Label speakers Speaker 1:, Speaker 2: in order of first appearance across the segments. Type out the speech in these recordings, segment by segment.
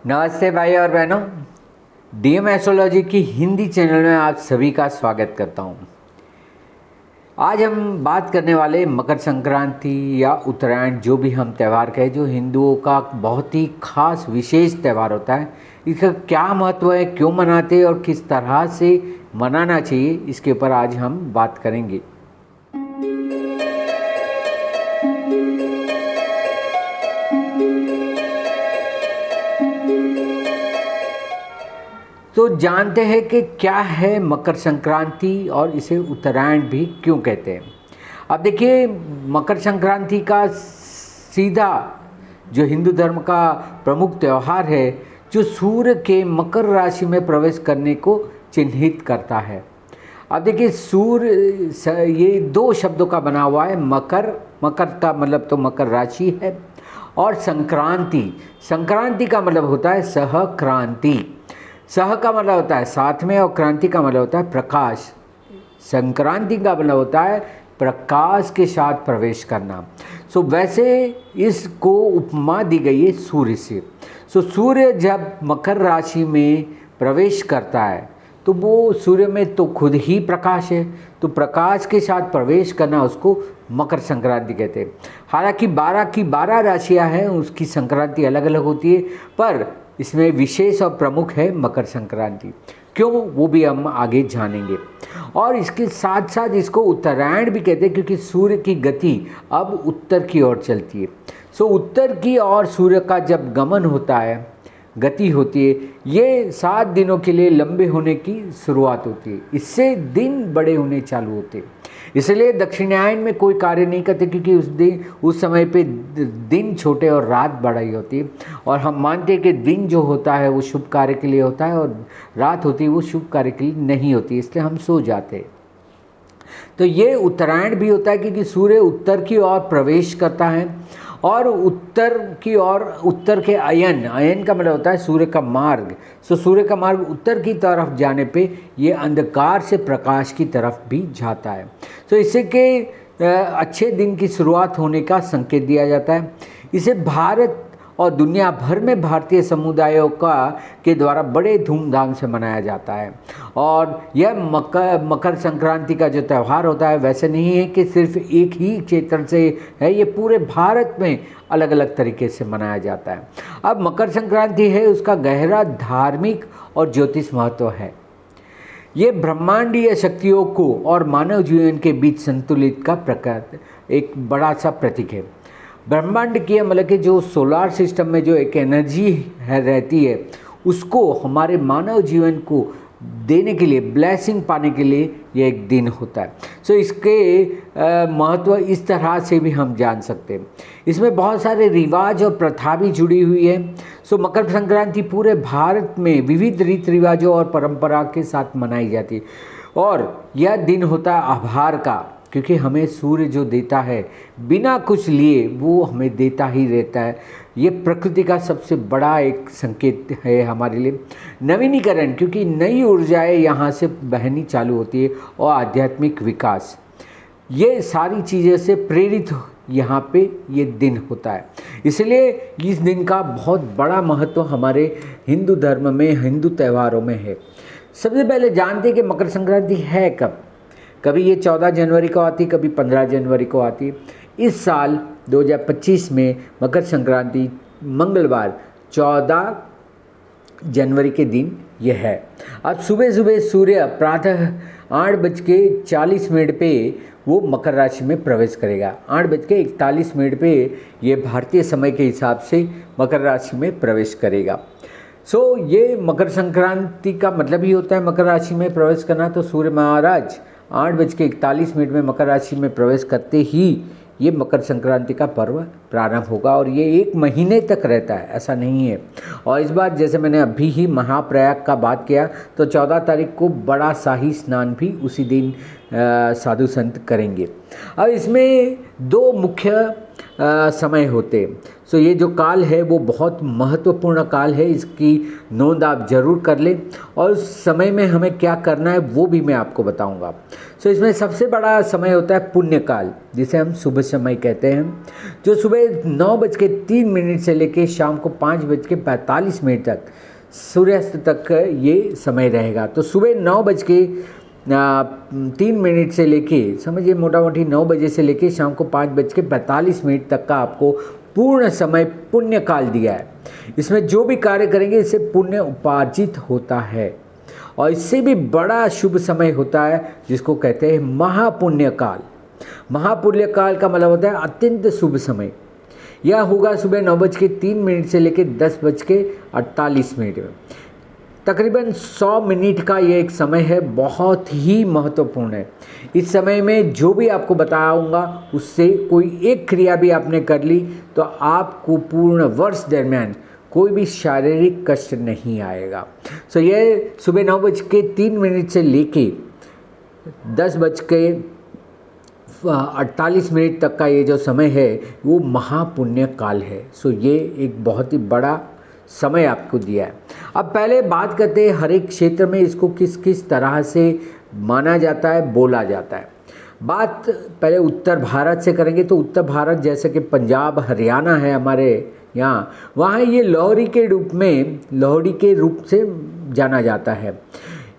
Speaker 1: नमस्ते भाई और बहनों। डीएम एस्ट्रोलॉजी की हिंदी चैनल में आप सभी का स्वागत करता हूं। आज हम बात करने वाले मकर संक्रांति या उत्तरायण, जो भी हम त्यौहार कहें, जो हिंदुओं का बहुत ही खास विशेष त्यौहार होता है। इसका क्या महत्व है, क्यों मनाते हैं और किस तरह से मनाना चाहिए, इसके ऊपर आज हम बात करेंगे। तो जानते हैं कि क्या है मकर संक्रांति और इसे उत्तरायण भी क्यों कहते हैं। अब देखिए, मकर संक्रांति का सीधा जो हिंदू धर्म का प्रमुख त्यौहार है, जो सूर्य के मकर राशि में प्रवेश करने को चिन्हित करता है। अब देखिए, सूर्य ये दो शब्दों का बना हुआ है। मकर, मकर का मतलब तो मकर राशि है, और संक्रांति, संक्रांति का मतलब होता है सहक्रांति। सह का मतलब होता है साथ में, और क्रांति का मतलब होता है प्रकाश। संक्रांति का मतलब होता है प्रकाश के साथ प्रवेश करना। सो वैसे इसको उपमा दी गई है सूर्य से। सो सूर्य जब मकर राशि में प्रवेश करता है तो वो सूर्य में तो खुद ही प्रकाश है, तो प्रकाश के साथ प्रवेश करना उसको मकर संक्रांति कहते हैं। हालांकि 12 की 12 राशियां हैं, उसकी संक्रांति अलग अलग होती है, पर इसमें विशेष और प्रमुख है मकर संक्रांति। क्यों, वो भी हम आगे जानेंगे। और इसके साथ साथ इसको उत्तरायण भी कहते हैं, क्योंकि सूर्य की गति अब उत्तर की ओर चलती है। सो उत्तर की ओर सूर्य का जब गमन होता है, गति होती है, ये 7 दिनों के लिए लंबे होने की शुरुआत होती है। इससे दिन बड़े होने चालू होते हैं। इसलिए दक्षिणायन में कोई कार्य नहीं करते, क्योंकि उस समय पे दिन छोटे और रात बड़ी होती है। और हम मानते हैं कि दिन जो होता है वो शुभ कार्य के लिए होता है, और रात होती है वो शुभ कार्य के लिए नहीं होती, इसलिए हम सो जाते हैं। तो ये उत्तरायण भी होता है, क्योंकि सूर्य उत्तर की ओर प्रवेश करता है, और उत्तर की ओर, उत्तर के अयन, अयन का मतलब होता है सूर्य का मार्ग। सो सूर्य का मार्ग उत्तर की तरफ जाने पे ये अंधकार से प्रकाश की तरफ भी जाता है। तो इससे के अच्छे दिन की शुरुआत होने का संकेत दिया जाता है। इसे भारत और दुनिया भर में भारतीय समुदायों के द्वारा बड़े धूमधाम से मनाया जाता है। और यह मकर संक्रांति का जो त्यौहार होता है, वैसे नहीं है कि सिर्फ एक ही क्षेत्र से है, ये पूरे भारत में अलग अलग तरीके से मनाया जाता है। अब मकर संक्रांति है, उसका गहरा धार्मिक और ज्योतिष महत्व है। ये ब्रह्मांडीय शक्तियों को और मानव जीवन के बीच संतुलित का प्रकार, एक बड़ा सा प्रतीक है। ब्रह्मांड की मतलब कि जो सोलार सिस्टम में जो एक एनर्जी रहती है, उसको हमारे मानव जीवन को देने के लिए, ब्लेसिंग पाने के लिए ये एक दिन होता है। सो इसके महत्व इस तरह से भी हम जान सकते हैं। इसमें बहुत सारे रिवाज और प्रथा भी जुड़ी हुई है। सो मकर संक्रांति पूरे भारत में विविध रीति रिवाजों और परंपरा के साथ मनाई जाती है। और यह दिन होता है आभार का, क्योंकि हमें सूर्य जो देता है बिना कुछ लिए, वो हमें देता ही रहता है। ये प्रकृति का सबसे बड़ा एक संकेत है हमारे लिए। नवीनीकरण, क्योंकि नई ऊर्जाएं यहाँ से बहनी चालू होती है, और आध्यात्मिक विकास, ये सारी चीज़ें से प्रेरित यहाँ पे ये दिन होता है। इसलिए इस दिन का बहुत बड़ा महत्व हमारे हिंदू धर्म में, हिंदू त्योहारों में है। सबसे पहले जानते हैं कि मकर संक्रांति है कब। कभी ये 14 जनवरी को आती, कभी 15 जनवरी को आती। इस साल 2025 में मकर संक्रांति मंगलवार 14 जनवरी के दिन यह है। अब सुबह सुबह सूर्य प्रातः 8:40 पे वो मकर राशि में प्रवेश करेगा। 8:41 पे ये भारतीय समय के हिसाब से मकर राशि में प्रवेश करेगा। सो ये मकर संक्रांति का मतलब ही होता है मकर राशि में प्रवेश करना। तो सूर्य महाराज 8:41 में मकर राशि में प्रवेश करते ही ये मकर संक्रांति का पर्व प्रारंभ होगा, और ये 1 महीने तक रहता है, ऐसा नहीं है। और इस बार जैसे मैंने अभी ही महाप्रयाग का बात किया, तो 14 तारीख को बड़ा शाही स्नान भी उसी दिन साधु संत करेंगे। अब इसमें 2 मुख्य समय होते। सो ये जो काल है वो बहुत महत्वपूर्ण काल है, इसकी नोंद आप जरूर कर लें और उस समय में हमें क्या करना है वो भी मैं आपको बताऊंगा। सो इसमें सबसे बड़ा समय होता है पुण्य काल, जिसे हम शुभ समय कहते हैं, जो सुबह 9:03 से लेकर शाम को 5:45 तक सूर्यास्त तक ये समय रहेगा। तो सुबह 9:03 से लेके समझिए मोटा मोटी 9 बजे से लेके शाम को 5:45 तक का आपको पूर्ण समय पुण्य काल दिया है। इसमें जो भी कार्य करेंगे इससे पुण्य उपार्जित होता है। और इससे भी बड़ा शुभ समय होता है जिसको कहते हैं महापुण्य काल। महापुण्य काल का मतलब होता है अत्यंत शुभ समय। यह होगा सुबह 9:03 से लेकर 10:48 में। तकरीबन 100 मिनट का ये एक समय है, बहुत ही महत्वपूर्ण है। इस समय में जो भी आपको बताऊंगा उससे कोई एक क्रिया भी आपने कर ली तो आपको पूर्ण वर्ष दरमियान कोई भी शारीरिक कष्ट नहीं आएगा। सो ये सुबह 9:03 से लेके 10:48 तक का ये जो समय है वो महापुण्य काल है। सो ये एक बहुत ही बड़ा समय आपको दिया है। अब पहले बात करते हैं हर एक क्षेत्र में इसको किस किस तरह से माना जाता है, बोला जाता है। बात पहले उत्तर भारत से करेंगे तो उत्तर भारत जैसे कि पंजाब हरियाणा है हमारे यहाँ, वहाँ ये लोहड़ी के रूप से जाना जाता है।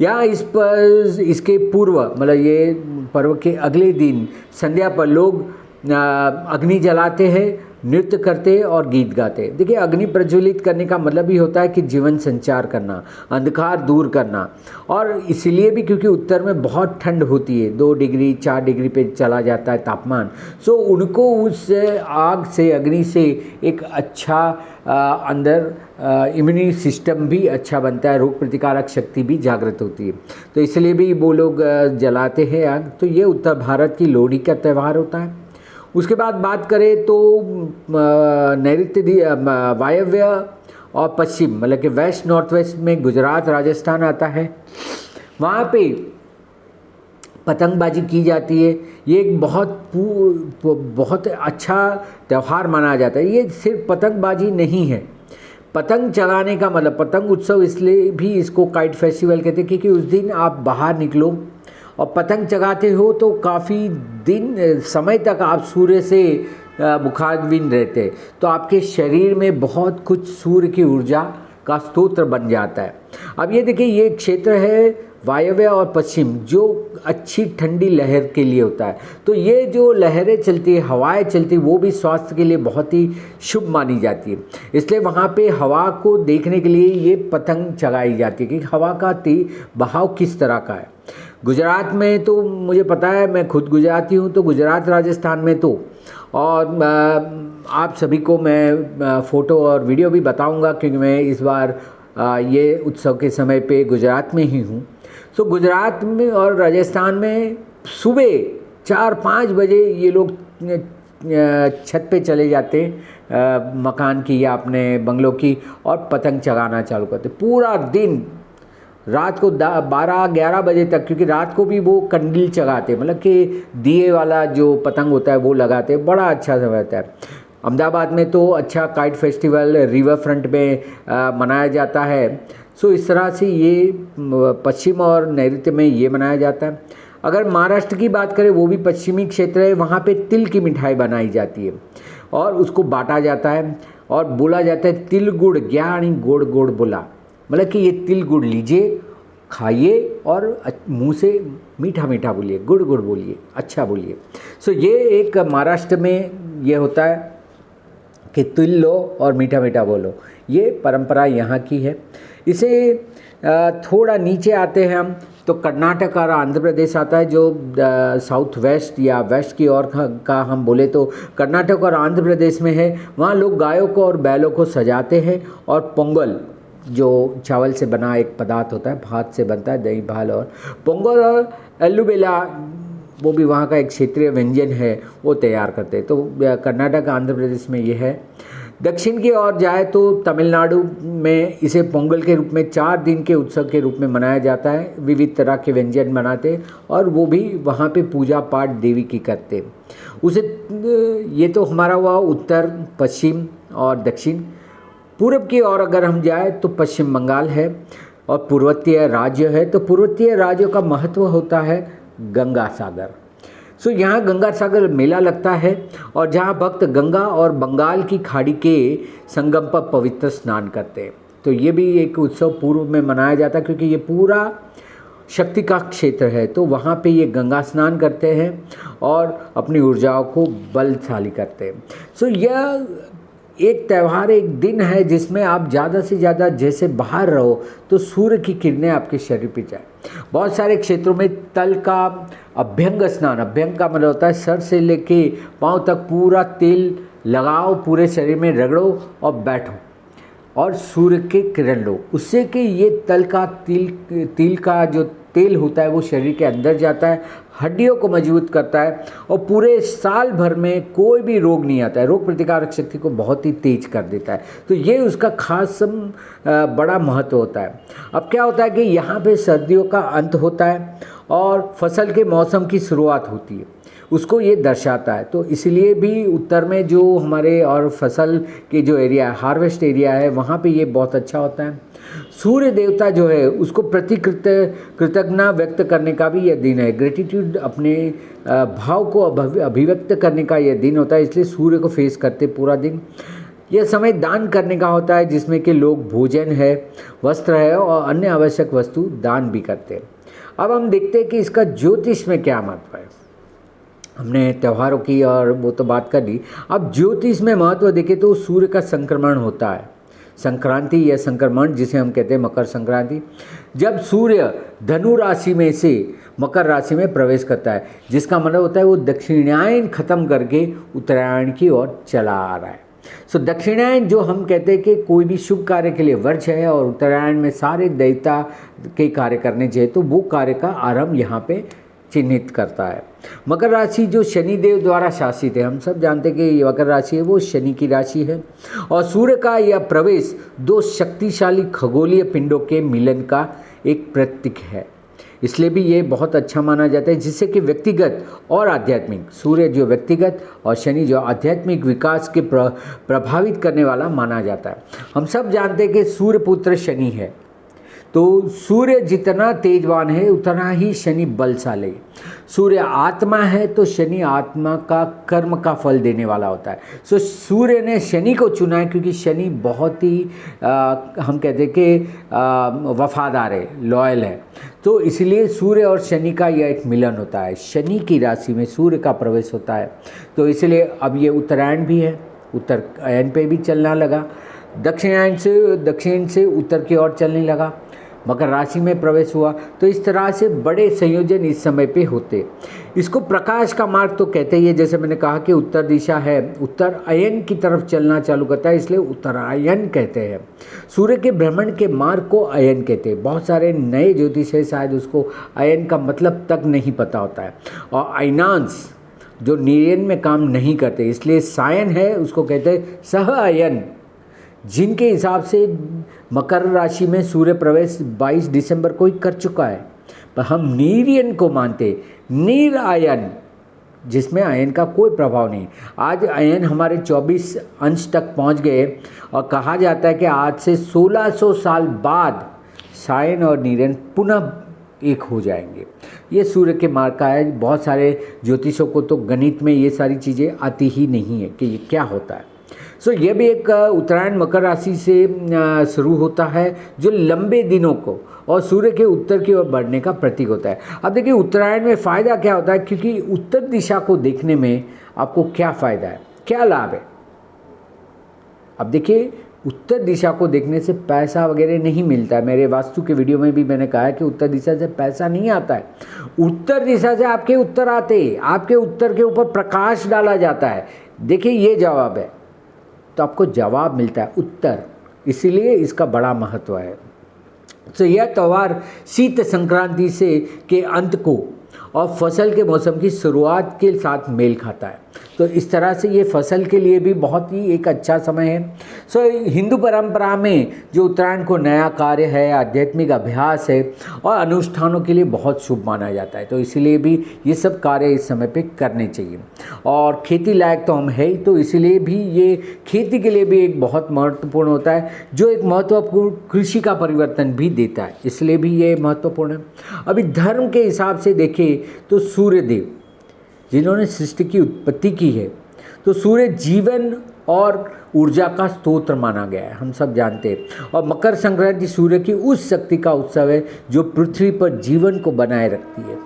Speaker 1: या इसके पूर्व मतलब ये पर्व के अगले दिन संध्या पर लोग अग्नि जलाते हैं, नृत्य करते और गीत गाते। देखिए अग्नि प्रज्वलित करने का मतलब ही होता है कि जीवन संचार करना, अंधकार दूर करना। और इसलिए भी क्योंकि उत्तर में बहुत ठंड होती है, 2 डिग्री 4 डिग्री पे चला जाता है तापमान। सो उनको उस आग से, अग्नि से एक अच्छा अंदर इम्यूनिटी सिस्टम भी अच्छा बनता है, रोग प्रतिकारक शक्ति भी जागृत होती है। तो इसलिए भी वो लोग जलाते हैं आग। तो ये उत्तर भारत की लोहड़ी का त्यौहार होता है। उसके बाद बात करें तो नैऋत्य वायव्य और पश्चिम मतलब कि वेस्ट नॉर्थ वेस्ट में गुजरात राजस्थान आता है। वहाँ पे पतंगबाजी की जाती है। ये एक बहुत अच्छा त्यौहार माना जाता है। ये सिर्फ पतंगबाजी नहीं है, पतंग चलाने का मतलब पतंग उत्सव इसलिए भी इसको काइट फेस्टिवल कहते हैं क्योंकि उस दिन आप बाहर निकलो और पतंग चगाते हो तो काफ़ी समय तक आप सूर्य से मुखारबिन रहते, तो आपके शरीर में बहुत कुछ सूर्य की ऊर्जा का स्रोत बन जाता है। अब ये देखिए ये क्षेत्र है वायव्य और पश्चिम जो अच्छी ठंडी लहर के लिए होता है। तो ये जो लहरें चलती है, हवाएं चलती है, वो भी स्वास्थ्य के लिए बहुत ही शुभ मानी जाती है। इसलिए वहाँ पे हवा को देखने के लिए ये पतंग चगाई जाती है कि हवा का बहाव किस तरह का है। गुजरात में तो मुझे पता है, मैं खुद गुजराती हूँ, तो गुजरात राजस्थान में तो और आप सभी को मैं फ़ोटो और वीडियो भी बताऊँगा क्योंकि मैं इस बार ये उत्सव के समय पे गुजरात में ही हूँ। तो गुजरात में और राजस्थान में सुबह 4-5 बजे ये लोग छत पे चले जाते हैं मकान की या अपने बंगलों की और पतंग चगाना चालू करते पूरा दिन, रात को 12-11 बजे तक, क्योंकि रात को भी वो कंडील चगाते मतलब कि दिए वाला जो पतंग होता है वो लगाते, बड़ा अच्छा समय होता है। अहमदाबाद में तो अच्छा काइट फेस्टिवल रिवर फ्रंट में मनाया जाता है। सो इस तरह से ये पश्चिम और नैऋत्य में ये मनाया जाता है। अगर महाराष्ट्र की बात करें वो भी पश्चिमी क्षेत्र है, वहाँ पे तिल की मिठाई बनाई जाती है और उसको बांटा जाता है और बोला जाता है तिल गुड़ ज्ञानी गोड़ गोड़ बोला, मतलब कि ये तिल गुड़ लीजिए, खाइए और मुंह से मीठा मीठा बोलिए, गुड़ गुड़ बोलिए, अच्छा बोलिए। सो ये एक महाराष्ट्र में ये होता है कि तिल लो और मीठा मीठा बोलो, ये परंपरा यहाँ की है। इसे थोड़ा नीचे आते हैं हम तो कर्नाटक और आंध्र प्रदेश आता है, जो साउथ वेस्ट या वेस्ट की ओर का हम बोले तो कर्नाटक और आंध्र प्रदेश में है। वहाँ लोग गायों को और बैलों को सजाते हैं और पोंगल जो चावल से बना एक पदार्थ होता है, भात से बनता है, दही भाल और पोंगल और एल्लुबेला वो भी वहाँ का एक क्षेत्रीय व्यंजन है, वो तैयार करते हैं। तो कर्नाटक आंध्र प्रदेश में ये है। दक्षिण की ओर जाए तो तमिलनाडु में इसे पोंगल के रूप में 4 दिन के उत्सव के रूप में मनाया जाता है। विविध तरह के व्यंजन बनाते और वो भी वहाँ पे पूजा पाठ देवी की करते। उसे ये तो हमारा हुआ उत्तर, पश्चिम और दक्षिण। पूर्व की ओर अगर हम जाए तो पश्चिम बंगाल है और पूर्वोत्तीय राज्य है। तो पूर्वोत्तीय राज्यों का महत्व होता है गंगा सागर। सो यहाँ गंगा सागर मेला लगता है और जहाँ भक्त गंगा और बंगाल की खाड़ी के संगम पर पवित्र स्नान करते हैं। तो ये भी एक उत्सव पूर्व में मनाया जाता है क्योंकि ये पूरा शक्ति का क्षेत्र है। तो वहाँ पे ये गंगा स्नान करते हैं और अपनी ऊर्जाओं को बलशाली करते हैं। सो यह एक त्यौहार, एक दिन है जिसमें आप ज़्यादा से ज़्यादा जैसे बाहर रहो तो सूर्य की किरणें आपके शरीर पे जाए। बहुत सारे क्षेत्रों में तल का अभ्यंग स्नान, अभ्यंग का मतलब होता है सर से लेके पांव तक पूरा तेल लगाओ, पूरे शरीर में रगड़ो और बैठो और सूर्य के किरण लो। उससे कि ये तल का तिल का जो तेल होता है वो शरीर के अंदर जाता है, हड्डियों को मजबूत करता है और पूरे साल भर में कोई भी रोग नहीं आता है, रोग प्रतिकारक शक्ति को बहुत ही तेज कर देता है। तो ये उसका खास बड़ा महत्व होता है। अब क्या होता है कि यहाँ पे सर्दियों का अंत होता है और फसल के मौसम की शुरुआत होती है, उसको ये दर्शाता है। तो इसलिए भी उत्तर में जो हमारे और फसल के जो एरिया है, हार्वेस्ट एरिया है, वहाँ पे ये बहुत अच्छा होता है। सूर्य देवता जो है उसको कृतज्ञता व्यक्त करने का भी यह दिन है। ग्रेटिट्यूड, अपने भाव को अभिव्यक्त करने का यह दिन होता है, इसलिए सूर्य को फेस करते पूरा दिन। यह समय दान करने का होता है जिसमें कि लोग भोजन है, वस्त्र है और अन्य आवश्यक वस्तु दान भी करते हैं। अब हम देखते हैं कि इसका ज्योतिष में क्या महत्व है। हमने त्योहारों की और वो तो बात कर ली। अब ज्योतिष में महत्व देखें तो सूर्य का संक्रमण होता है, संक्रांति या संक्रमण जिसे हम कहते हैं मकर संक्रांति। जब सूर्य धनु राशि में से मकर राशि में प्रवेश करता है, जिसका मतलब होता है वो दक्षिणायन खत्म करके उत्तरायण की ओर चला आ रहा है। सो दक्षिणायन जो हम कहते हैं कि कोई भी शुभ कार्य के लिए वर्ष है और उत्तरायण में सारे देवता के कार्य करने चाहिए, तो वो कार्य का आरंभ यहाँ पे चिन्हित करता है। मकर राशि जो शनि देव द्वारा शासित है, हम सब जानते हैं कि ये मकर राशि है वो शनि की राशि है और सूर्य का यह प्रवेश दो शक्तिशाली खगोलीय पिंडों के मिलन का एक प्रतीक है। इसलिए भी ये बहुत अच्छा माना जाता है, जिससे कि व्यक्तिगत और आध्यात्मिक, सूर्य जो व्यक्तिगत और शनि जो आध्यात्मिक विकास के प्रभावित करने वाला माना जाता है। हम सब जानते हैं कि सूर्य पुत्र शनि है, तो सूर्य जितना तेजवान है उतना ही शनि बलशाली। सूर्य आत्मा है तो शनि आत्मा का कर्म का फल देने वाला होता है। सो सूर्य ने शनि को चुना है क्योंकि शनि बहुत ही हम कहते हैं कि वफादार है, लॉयल है। तो इसलिए सूर्य और शनि का यह एक मिलन होता है, शनि की राशि में सूर्य का प्रवेश होता है। तो इसलिए अब ये उत्तरायण भी है, उत्तरायण पे भी चलना लगा, दक्षिण से उत्तर की ओर चलने लगा, मकर राशि में प्रवेश हुआ। तो इस तरह से बड़े संयोजन इस समय पे होते। इसको प्रकाश का मार्ग तो कहते ही है, जैसे मैंने कहा कि उत्तर दिशा है, उत्तर अयन की तरफ चलना चालू करता है, इसलिए उत्तरायण कहते हैं। सूर्य के भ्रमण के मार्ग को अयन कहते हैं। बहुत सारे नए ज्योतिष है शायद उसको अयन का मतलब तक नहीं पता होता है। और अयनांश जो नीयन में काम नहीं करते, इसलिए सायन है उसको कहते हैं सह अयन, जिनके हिसाब से मकर राशि में सूर्य प्रवेश 22 दिसंबर को ही कर चुका है, पर हम नीरियन को मानते, नीर आयन जिसमें आयन का कोई प्रभाव नहीं। आज आयन हमारे 24 अंश तक पहुंच गए और कहा जाता है कि आज से 1600 साल बाद सायन और नीरियन पुनः एक हो जाएंगे। ये सूर्य के मार्ग का है। बहुत सारे ज्योतिषों को तो गणित में ये सारी चीज़ें आती ही नहीं है कि ये क्या होता है। सो ये भी एक उत्तरायण मकर राशि से शुरू होता है जो लंबे दिनों को और सूर्य के उत्तर की ओर बढ़ने का प्रतीक होता है। अब देखिए उत्तरायण में फ़ायदा क्या होता है, क्योंकि उत्तर दिशा को देखने में आपको क्या फ़ायदा है, क्या लाभ है। अब देखिए उत्तर दिशा को देखने से पैसा वगैरह नहीं मिलता है। मेरे वास्तु के वीडियो में भी मैंने कहा है कि उत्तर दिशा से पैसा नहीं आता है। उत्तर दिशा से आपके उत्तर आते, आपके उत्तर के ऊपर प्रकाश डाला जाता है। देखिए ये जवाब है, तो आपको जवाब मिलता है उत्तर, इसीलिए इसका बड़ा महत्व है। तो यह त्यौहार शीत संक्रांति से के अंत को और फसल के मौसम की शुरुआत के साथ मेल खाता है। तो इस तरह से ये फसल के लिए भी बहुत ही एक अच्छा समय है। सो हिंदू परंपरा में जो उत्तरायण को नया कार्य है, आध्यात्मिक अभ्यास है और अनुष्ठानों के लिए बहुत शुभ माना जाता है। तो इसीलिए भी ये सब कार्य इस समय पे करने चाहिए। और खेती लायक तो हम है ही, तो इसीलिए भी ये खेती के लिए भी एक बहुत महत्वपूर्ण होता है, जो एक महत्वपूर्ण कृषि का परिवर्तन भी देता है, इसलिए भी ये महत्वपूर्ण है। अभी धर्म के हिसाब से देखें तो सूर्य देव जिन्होंने सृष्टि की उत्पत्ति की है, तो सूर्य जीवन और ऊर्जा का स्तोत्र माना गया है, हम सब जानते हैं। और मकर संक्रांति सूर्य की उस शक्ति का उत्सव है जो पृथ्वी पर जीवन को बनाए रखती है।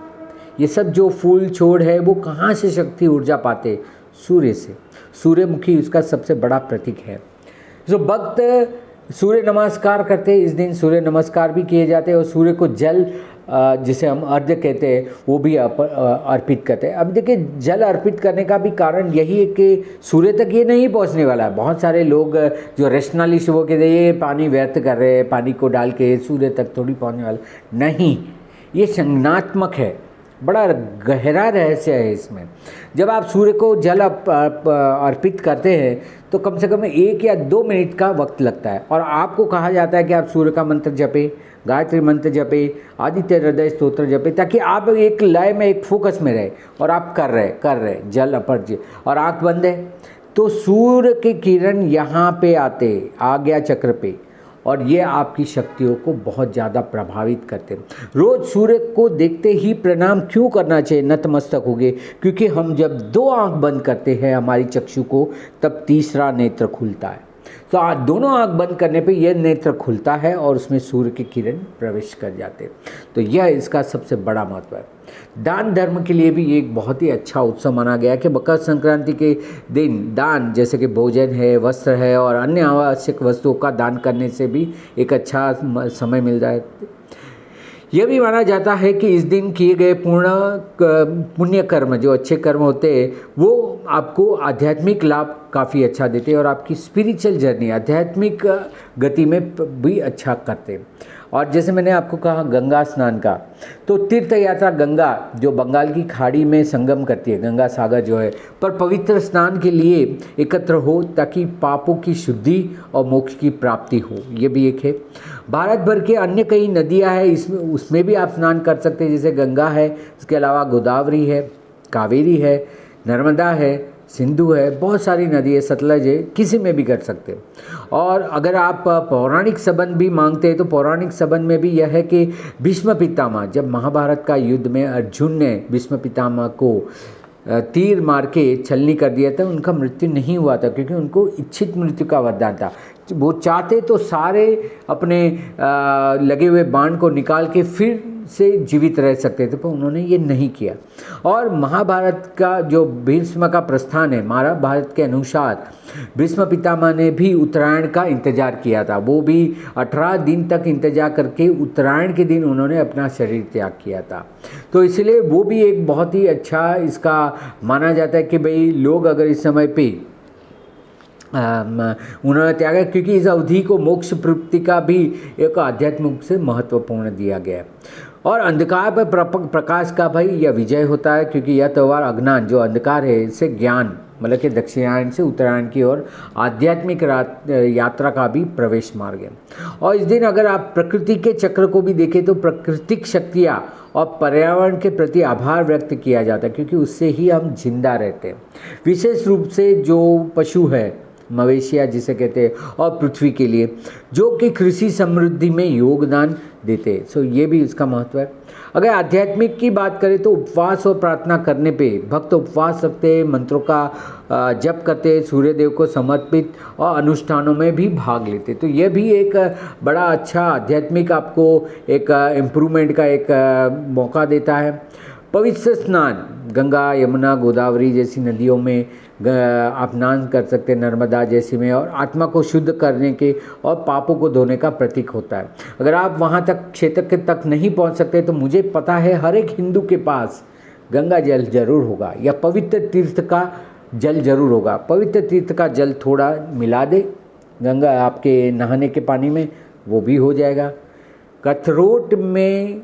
Speaker 1: ये सब जो फूल छोड़ है वो कहाँ से शक्ति ऊर्जा पाते? सूर्य से। सूर्यमुखी उसका सबसे बड़ा प्रतीक है। जो भक्त सूर्य नमस्कार करते हैं, इस दिन सूर्य नमस्कार भी किए जाते हैं और सूर्य को जल जिसे हम अर्घ्य कहते हैं वो भी अर्पित करते हैं। अब देखिए, जल अर्पित करने का भी कारण यही है कि सूर्य तक ये नहीं पहुंचने वाला है। बहुत सारे लोग जो रेशनलिस्ट वो कहते हैं ये पानी व्यर्थ कर रहे हैं, पानी को डाल के सूर्य तक थोड़ी पहुंचने वाला नहीं, ये संज्ञानात्मक है, बड़ा गहरा रहस्य है इसमें। जब आप सूर्य को जल अर्पित करते हैं तो कम से कम 1 या 2 मिनट का वक्त लगता है और आपको कहा जाता है कि आप सूर्य का मंत्र जपें, गायत्री मंत्र जपें, आदित्य हृदय स्तोत्र जपें, ताकि आप एक लय में, एक फोकस में रहे। और आप कर रहे जल अर्पित और आँख बंद है तो सूर्य के किरण यहाँ पे आते आज्ञा चक्र पे, और ये आपकी शक्तियों को बहुत ज़्यादा प्रभावित करते हैं। रोज़ सूर्य को देखते ही प्रणाम क्यों करना चाहिए नतमस्तक हो गए? क्योंकि हम जब 2 आंख बंद करते हैं हमारी चक्षु को, तब तीसरा नेत्र खुलता है। तो दोनों आंख बंद करने पे यह नेत्र खुलता है और उसमें सूर्य के किरण प्रवेश कर जाते हैं। तो यह इसका सबसे बड़ा महत्व है। दान धर्म के लिए भी एक बहुत ही अच्छा उत्सव माना गया है कि मकर संक्रांति के दिन दान, जैसे कि भोजन है, वस्त्र है और अन्य आवश्यक वस्तुओं का दान करने से भी एक अच्छा समय मिल जाए। यह भी माना जाता है कि इस दिन किए गए पुण्य कर्म, जो अच्छे कर्म होते हैं, वो आपको आध्यात्मिक लाभ काफ़ी अच्छा देते हैं और आपकी स्पिरिचुअल जर्नी, आध्यात्मिक गति में भी अच्छा करते हैं। और जैसे मैंने आपको कहा गंगा स्नान का, तो तीर्थ यात्रा गंगा जो बंगाल की खाड़ी में संगम करती है, गंगा सागर जो है, पर पवित्र स्नान के लिए एकत्र हो ताकि पापों की शुद्धि और मोक्ष की प्राप्ति हो, ये भी एक है। भारत भर के अन्य कई नदियां हैं, इसमें उसमें भी आप स्नान कर सकते हैं, जैसे गंगा है, इसके अलावा गोदावरी है, कावेरी है, नर्मदा है, सिंधु है, बहुत सारी नदी है, सतलज है, किसी में भी कर सकते हो। और अगर आप पौराणिक संबंध भी मांगते हैं तो पौराणिक संबंध में भी यह है कि भीष्म पितामह, जब महाभारत का युद्ध में अर्जुन ने भीष्म पितामह को तीर मार के छलनी कर दिया था, उनका मृत्यु नहीं हुआ था क्योंकि उनको इच्छित मृत्यु का वरदान था। वो चाहते तो सारे अपने लगे हुए बाण को निकाल के फिर से जीवित रह सकते थे, पर उन्होंने ये नहीं किया। और महाभारत का जो भीष्म का प्रस्थान है, महाभारत के अनुसार भीष्म पितामह ने भी उत्तरायण का इंतजार किया था। वो भी 18 दिन तक इंतजार करके उत्तरायण के दिन उन्होंने अपना शरीर त्याग किया था। तो इसलिए वो भी एक बहुत ही अच्छा इसका माना जाता है कि भाई लोग अगर इस समय पे उन्होंने त्यागा, क्योंकि इस अवधि को मोक्ष प्राप्ति का भी एक आध्यात्मिक से महत्वपूर्ण दिया गया है। और अंधकार पर प्रकाश का भाई यह विजय होता है, क्योंकि यह त्यौहार अज्ञान जो अंधकार है इससे ज्ञान, मतलब कि दक्षिणायन से उत्तरायण की ओर आध्यात्मिक यात्रा का भी प्रवेश मार्ग है। और इस दिन अगर आप प्रकृति के चक्र को भी देखें तो प्राकृतिक शक्तियाँ और पर्यावरण के प्रति आभार व्यक्त किया जाता है, क्योंकि उससे ही हम जिंदा रहते हैं। विशेष रूप से जो पशु है, मवेशिया जिसे कहते हैं, और पृथ्वी के लिए जो कि कृषि समृद्धि में योगदान देते हैं। सो ये भी इसका महत्व है। अगर आध्यात्मिक की बात करें तो उपवास और प्रार्थना करने पे भक्त उपवास रखते हैं, मंत्रों का जप करते हैं, सूर्य देव को समर्पित और अनुष्ठानों में भी भाग लेते। तो यह भी एक बड़ा अच्छा आध्यात्मिक आपको एक इम्प्रूवमेंट का एक मौका देता है। पवित्र स्नान गंगा, यमुना, गोदावरी जैसी नदियों में आप स्नान कर सकते हैं, नर्मदा जैसी में, और आत्मा को शुद्ध करने के और पापों को धोने का प्रतीक होता है। अगर आप वहाँ तक क्षेत्र के तक नहीं पहुँच सकते तो मुझे पता है हर एक हिंदू के पास गंगा जल जरूर होगा या पवित्र तीर्थ का जल जरूर होगा। पवित्र तीर्थ का जल थोड़ा मिला दे गंगा आपके नहाने के पानी में, वो भी हो जाएगा। कथरोट में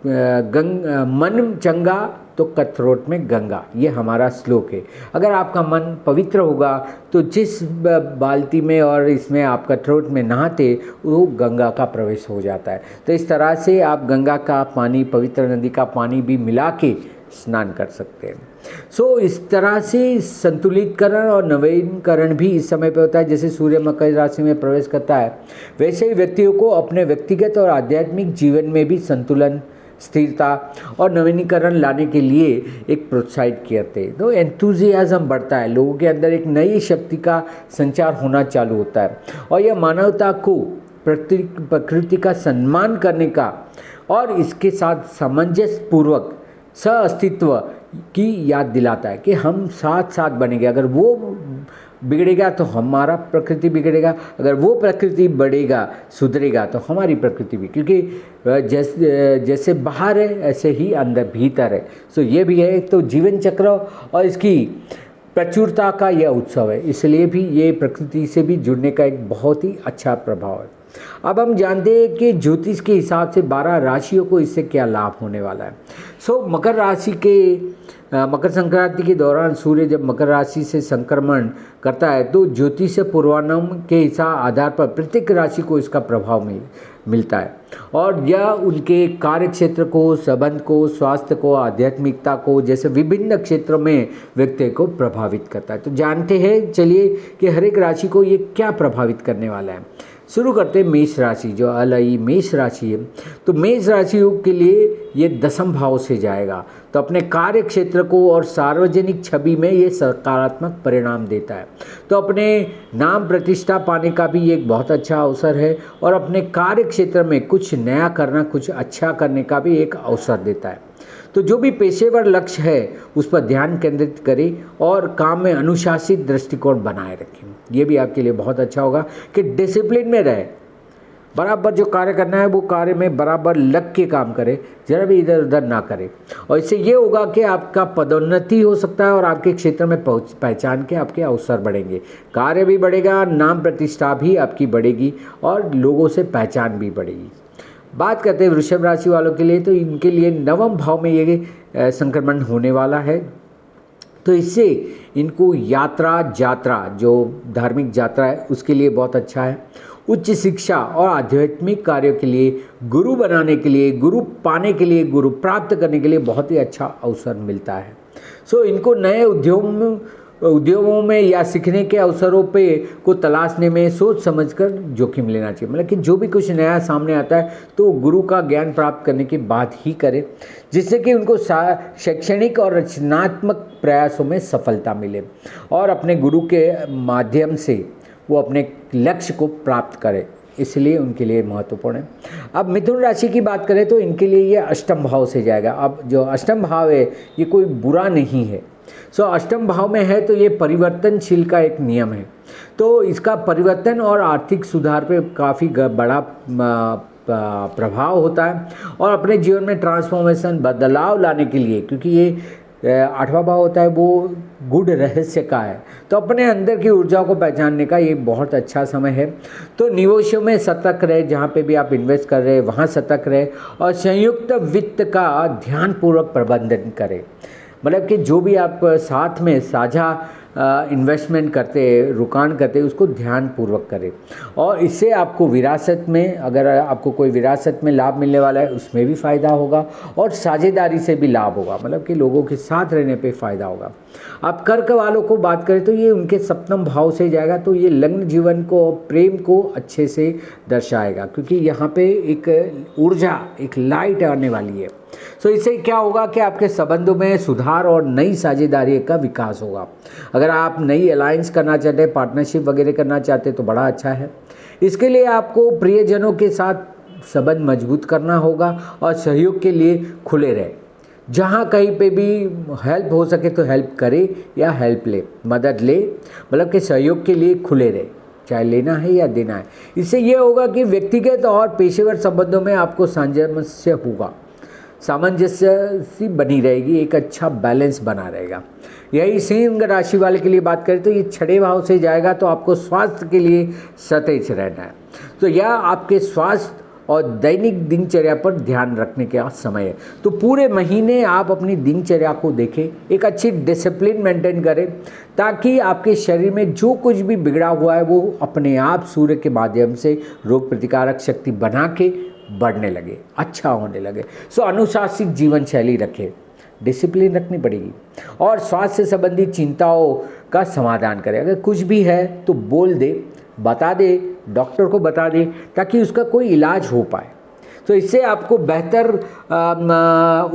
Speaker 1: मन चंगा तो कथरोट में गंगा, ये हमारा श्लोक है। अगर आपका मन पवित्र होगा तो जिस बाल्टी में और इसमें आप कथरोट में नहाते वो गंगा का प्रवेश हो जाता है। तो इस तरह से आप गंगा का पानी, पवित्र नदी का पानी भी मिला के स्नान कर सकते हैं। इस तरह से संतुलितकरण और नवीनीकरण भी इस समय पे होता है। जैसे सूर्य मकर राशि में प्रवेश करता है, वैसे ही व्यक्तियों को अपने व्यक्तिगत और आध्यात्मिक जीवन में भी संतुलन, स्थिरता और नवीनीकरण लाने के लिए एक प्रोत्साहित करते हैं। तो एंथुजियाज्म बढ़ता है, लोगों के अंदर एक नई शक्ति का संचार होना चालू होता है और यह मानवता को प्रकृति का सम्मान करने का और इसके साथ सामंजस्य पूर्वक सह अस्तित्व की याद दिलाता है कि हम साथ साथ बनेंगे। अगर वो बिगड़ेगा तो हमारा प्रकृति बिगड़ेगा, अगर वो प्रकृति बढ़ेगा, सुधरेगा तो हमारी प्रकृति भी, क्योंकि जैसे बाहर है ऐसे ही अंदर भीतर है। ये भी है। तो जीवन चक्र और इसकी प्रचुरता का यह उत्सव है, इसलिए भी ये प्रकृति से भी जुड़ने का एक बहुत ही अच्छा प्रभाव है। अब हम जानते हैं कि ज्योतिष के हिसाब से 12 राशियों को इससे क्या लाभ होने वाला है। मकर राशि के मकर संक्रांति के दौरान सूर्य जब मकर राशि से संक्रमण करता है तो ज्योतिष पूर्वानुमान के हिसाब आधार पर प्रत्येक राशि को इसका प्रभाव मिलता है और यह उनके कार्य क्षेत्र को, संबंध को, स्वास्थ्य को, आध्यात्मिकता को जैसे विभिन्न क्षेत्रों में व्यक्ति को प्रभावित करता है। तो जानते हैं चलिए कि हर एक राशि को ये क्या प्रभावित करने वाला है। शुरू करते हैं मेष राशि, जो अलई मेष राशि है। तो मेष राशियों के लिए ये 10वें भाव से जाएगा, तो अपने कार्य क्षेत्र को और सार्वजनिक छवि में ये सकारात्मक परिणाम देता है। तो अपने नाम प्रतिष्ठा पाने का भी एक बहुत अच्छा अवसर है और अपने कार्य क्षेत्र में कुछ नया करना, कुछ अच्छा करने का भी एक अवसर देता है। तो जो भी पेशेवर लक्ष्य है उस पर ध्यान केंद्रित करें और काम में अनुशासित दृष्टिकोण बनाए रखें। ये भी आपके लिए बहुत अच्छा होगा कि डिसिप्लिन में रहे, बराबर जो कार्य करना है वो कार्य में बराबर लग के काम करे, जरा भी इधर उधर ना करे। और इससे ये होगा कि आपका पदोन्नति हो सकता है और आपके क्षेत्र में पहचान के आपके अवसर बढ़ेंगे, कार्य भी बढ़ेगा, नाम प्रतिष्ठा भी आपकी बढ़ेगी और लोगों से पहचान भी बढ़ेगी। बात करते हैं वृषभ राशि वालों के लिए, तो इनके लिए 9वें भाव में ये संक्रमण होने वाला है। तो इससे इनको यात्रा जो धार्मिक यात्रा है उसके लिए बहुत अच्छा है। उच्च शिक्षा और आध्यात्मिक कार्यों के लिए, गुरु बनाने के लिए, गुरु पाने के लिए, गुरु प्राप्त करने के लिए बहुत ही अच्छा अवसर मिलता है। इनको नए उद्योगों में या सीखने के अवसरों पे को तलाशने में सोच समझकर जोखिम लेना चाहिए। मतलब कि जो भी कुछ नया सामने आता है तो गुरु का ज्ञान प्राप्त करने की बात ही करें, जिससे कि उनको शैक्षणिक और रचनात्मक प्रयासों में सफलता मिले और अपने गुरु के माध्यम से वो अपने लक्ष्य को प्राप्त करें, इसलिए उनके लिए महत्वपूर्ण है। अब मिथुन राशि की बात करें तो इनके लिए ये 8वें भाव से जाएगा। अब जो 8वां भाव है ये कोई बुरा नहीं है। 8वें भाव में है तो ये परिवर्तनशील का एक नियम है, तो इसका परिवर्तन और आर्थिक सुधार पे काफ़ी बड़ा प्रभाव होता है और अपने जीवन में ट्रांसफॉर्मेशन, बदलाव लाने के लिए, क्योंकि ये 8वां भाव होता है वो गुड़ रहस्य का है, तो अपने अंदर की ऊर्जा को पहचानने का ये बहुत अच्छा समय है। तो निवेशों में सतर्क रहे, जहाँ पे भी आप इन्वेस्ट कर रहे हैं वहाँ सतर्क रहे और संयुक्त वित्त का ध्यानपूर्वक प्रबंधन करें। मतलब कि जो भी आप साथ में साझा इन्वेस्टमेंट करते हैं, रुकान करते हैं, उसको ध्यानपूर्वक करें और इससे आपको विरासत में, अगर आपको कोई विरासत में लाभ मिलने वाला है उसमें भी फ़ायदा होगा और साझेदारी से भी लाभ होगा, मतलब कि लोगों के साथ रहने पे फ़ायदा होगा। अब कर्क वालों को बात करें तो ये उनके 7वें भाव से जाएगा, तो ये लग्न जीवन को, प्रेम को अच्छे से दर्शाएगा, क्योंकि यहाँ पे एक ऊर्जा, एक लाइट आने वाली है। इससे क्या होगा कि आपके संबंधों में सुधार और नई साझेदारी का विकास होगा। अगर आप नई अलायंस करना चाहते हैं, पार्टनरशिप वगैरह करना चाहते हैं तो बड़ा अच्छा है। इसके लिए आपको प्रियजनों के साथ संबंध मजबूत करना होगा और सहयोग के लिए खुले रहे। जहाँ कहीं पे भी हेल्प हो सके तो हेल्प करे या हेल्प ले, मदद ले, मतलब कि सहयोग के लिए खुले रहे, चाहे लेना है या देना है। इससे ये होगा कि व्यक्तिगत और पेशेवर संबंधों में आपको सामंजस्य होगा, सामंजस्य बनी रहेगी, एक अच्छा बैलेंस बना रहेगा। यही सिंह राशि वाले के लिए बात करें तो ये 6वें भाव से जाएगा, तो आपको स्वास्थ्य के लिए सतेज रहना है। तो यह आपके स्वास्थ्य और दैनिक दिनचर्या पर ध्यान रखने का समय है। तो पूरे महीने आप अपनी दिनचर्या को देखें, एक अच्छी डिसिप्लिन मेंटेन करें, ताकि आपके शरीर में जो कुछ भी बिगड़ा हुआ है वो अपने आप सूर्य के माध्यम से रोग प्रतिकारक शक्ति बना के बढ़ने लगे, अच्छा होने लगे। सो अनुशासित जीवन शैली रखें, डिसिप्लिन रखनी पड़ेगी, और स्वास्थ्य से संबंधित चिंताओं का समाधान करें। अगर कुछ भी है तो बोल दे, बता दे, डॉक्टर को बता दे, ताकि उसका कोई इलाज हो पाए। तो इससे आपको बेहतर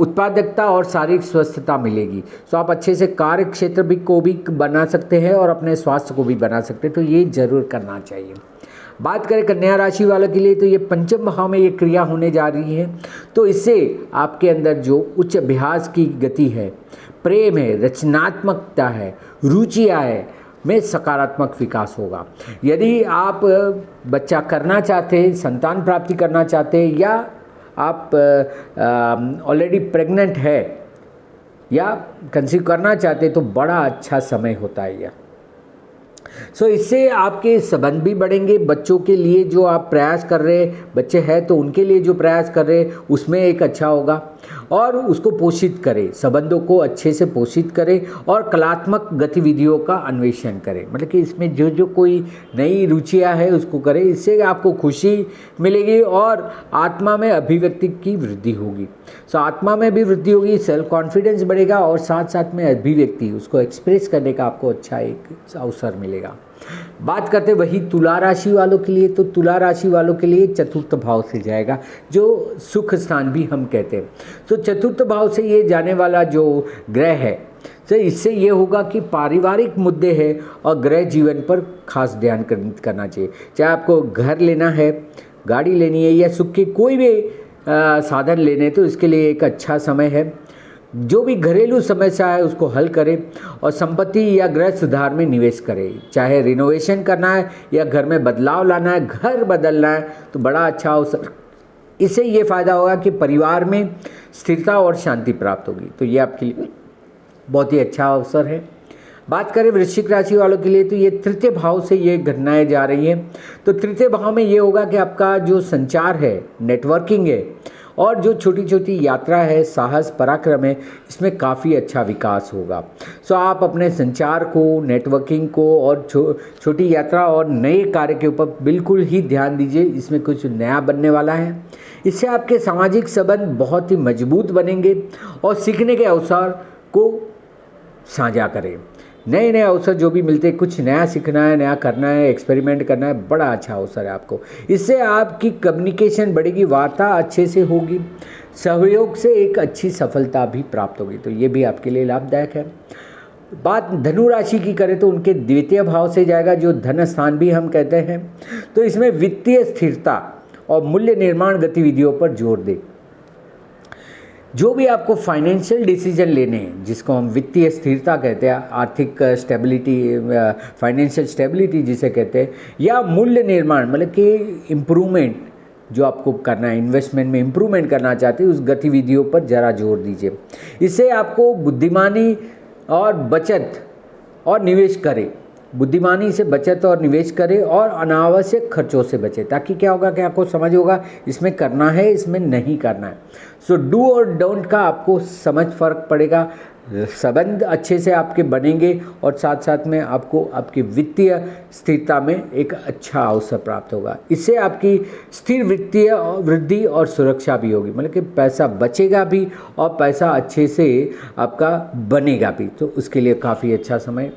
Speaker 1: उत्पादकता और शारीरिक स्वस्थता मिलेगी। तो आप अच्छे से कार्य क्षेत्र को भी बना सकते हैं और अपने स्वास्थ्य को भी बना सकते हैं। तो ये जरूर करना चाहिए। बात करें कन्या राशि वालों के लिए, तो ये पंचम भाव में ये क्रिया होने जा रही है। तो इससे आपके अंदर जो उच्च अभ्यास की गति है, प्रेम है, रचनात्मकता है, रुचियाँ है में सकारात्मक विकास होगा। यदि आप बच्चा करना चाहते हैं, संतान प्राप्ति करना चाहते हैं, या आप ऑलरेडी प्रेग्नेंट है या कंसीव करना चाहते हैं, तो बड़ा अच्छा समय होता है यह। सो इससे आपके संबंध भी बढ़ेंगे। बच्चों के लिए जो आप प्रयास कर रहे हैं, बच्चे हैं तो उनके लिए जो प्रयास कर रहे हैं उसमें एक अच्छा होगा, और उसको पोषित करें, संबंधों को अच्छे से पोषित करें और कलात्मक गतिविधियों का अन्वेषण करें। मतलब कि इसमें जो जो कोई नई रुचियां है उसको करें, इससे आपको खुशी मिलेगी और आत्मा में अभिव्यक्ति की वृद्धि होगी। सो आत्मा में भी वृद्धि होगी, सेल्फ कॉन्फिडेंस बढ़ेगा, और साथ साथ में अभिव्यक्ति, उसको एक्सप्रेस करने का आपको अच्छा एक अवसर मिलेगा। बात करते वही तुला राशि वालों के लिए, तो तुला राशि वालों के लिए चतुर्थ भाव से जाएगा, जो सुख स्थान भी हम कहते हैं। तो चतुर्थ भाव से ये जाने वाला जो ग्रह है, तो इससे ये होगा कि पारिवारिक मुद्दे हैं और गृह जीवन पर खास ध्यान करना चाहिए। चाहे आपको घर लेना है, गाड़ी लेनी है, या सुख के कोई भी साधन लेने, तो इसके लिए एक अच्छा समय है। जो भी घरेलू समस्या है उसको हल करें, और संपत्ति या गृह सुधार में निवेश करें। चाहे रिनोवेशन करना है या घर में बदलाव लाना है, घर बदलना है, तो बड़ा अच्छा अवसर। इससे ये फायदा होगा कि परिवार में स्थिरता और शांति प्राप्त होगी। तो ये आपके लिए बहुत ही अच्छा अवसर है। बात करें वृश्चिक राशि वालों के लिए, तो ये तृतीय भाव से ये घटनाएं जा रही हैं। तो तृतीय भाव में ये होगा कि आपका जो संचार है, नेटवर्किंग है, और जो छोटी छोटी यात्रा है, साहस पराक्रम है, इसमें काफ़ी अच्छा विकास होगा। सो आप अपने संचार को, नेटवर्किंग को और छोटी यात्रा और नए कार्य के ऊपर बिल्कुल ही ध्यान दीजिए। इसमें कुछ नया बनने वाला है। इससे आपके सामाजिक संबंध बहुत ही मजबूत बनेंगे, और सीखने के अवसर को साझा करें। नए नए अवसर जो भी मिलते हैं, कुछ नया सीखना है, नया करना है, एक्सपेरिमेंट करना है, बड़ा अच्छा अवसर है आपको। इससे आपकी कम्युनिकेशन बढ़ेगी, वार्ता अच्छे से होगी, सहयोग से एक अच्छी सफलता भी प्राप्त होगी। तो ये भी आपके लिए लाभदायक है। बात धनु राशि की करें तो उनके द्वितीय भाव से जाएगा, जो धन स्थान भी हम कहते हैं। तो इसमें वित्तीय स्थिरता और मूल्य निर्माण गतिविधियों पर जोर दें। जो भी आपको फाइनेंशियल डिसीजन लेने हैं, जिसको हम वित्तीय स्थिरता कहते हैं, आर्थिक स्टेबिलिटी, फाइनेंशियल स्टेबिलिटी जिसे कहते हैं, या मूल्य निर्माण मतलब कि इम्प्रूवमेंट जो आपको करना है, इन्वेस्टमेंट में इम्प्रूवमेंट करना चाहते हैं, उस गतिविधियों पर ज़रा जोर दीजिए। इससे आपको बुद्धिमानी और बचत और निवेश करें, बुद्धिमानी से बचत और निवेश करें, और अनावश्यक खर्चों से बचें, ताकि क्या होगा कि आपको समझ होगा इसमें करना है, इसमें नहीं करना है। सो डू और डोंट का आपको समझ फर्क पड़ेगा। संबंध अच्छे से आपके बनेंगे, और साथ साथ में आपको आपकी वित्तीय स्थिरता में एक अच्छा अवसर प्राप्त होगा। इससे आपकी स्थिर वित्तीय वृद्धि और सुरक्षा भी होगी, मतलब कि पैसा बचेगा भी और पैसा अच्छे से आपका बनेगा भी। तो उसके लिए काफ़ी अच्छा समय।